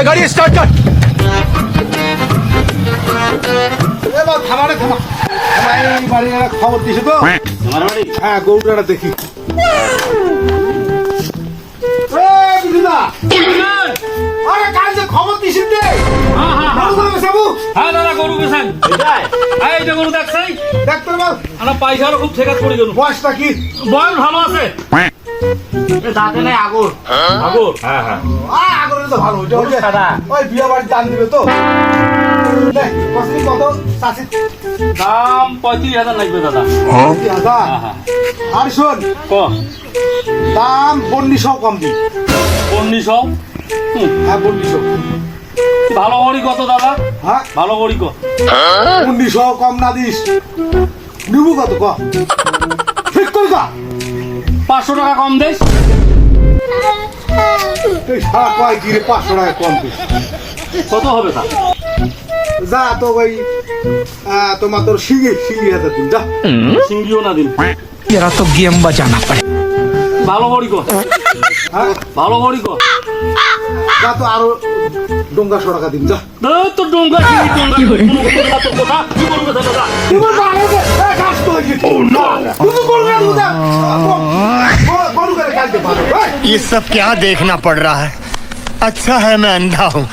গাড়ি স্টার্ট কর। এবার থামারে থামা এই বাড়ি খবর দিছে তো আমার বাড়ি হ্যাঁ গরুটা দেখি আরে কাল যে খবর দিছিস রে গরুগুলো বেচাবো হ্যাঁ দাদা গরু বেছেন এটাই এই যে গরু দেখছেন ডাক্তার বাবু আমরা পয়সারও খুব ঠেকাত পড়ে গেল বয়সটা কি বয়স ভালো আছে এ দাঁতে নাই আগর আগর হ্যাঁ হ্যাঁ আগরে তো ভালো ওইটা ওই যে সাদা। ওই বিয়া বাড়িতে দান দিবে তো কত চাষি দাম 35,000 লাগবে দাদা হাজার হ্যাঁ আর শোন ক দাম 4200 কম দি 1900 হ্যাঁ 4200 ভালো গড়ি কত দাদা হ্যাঁ ভালো গড়ি কত 1900 কম না দিস নিবু কত ক ঠিক কই কা 500 টাকা কম দেস এই সারা কয় কি রে 500 টাকা কম দিস কত হবে তা যা তো ওই তোমার তোর সিঙ্গি হাতে দিন যা সিঙ্গিও না দিন এরা তো গেম বাজানা পড়ে। ভালো গড়ি কত হ্যাঁ ভালো গড়ি কত যা তো আরো ডোঙ্গা 100 টাকা দিন যা তো ডোঙ্গা কি ডোঙ্গা তোর কথা কি বলবো দাদা এবার বাড়ে দে কাজ তো কি ও নো তুমি বলবে না দাদা গরু করে কাটতে পারো ये सब क्या देखना पड़ रहा है अच्छा है मैं अंधा हूँ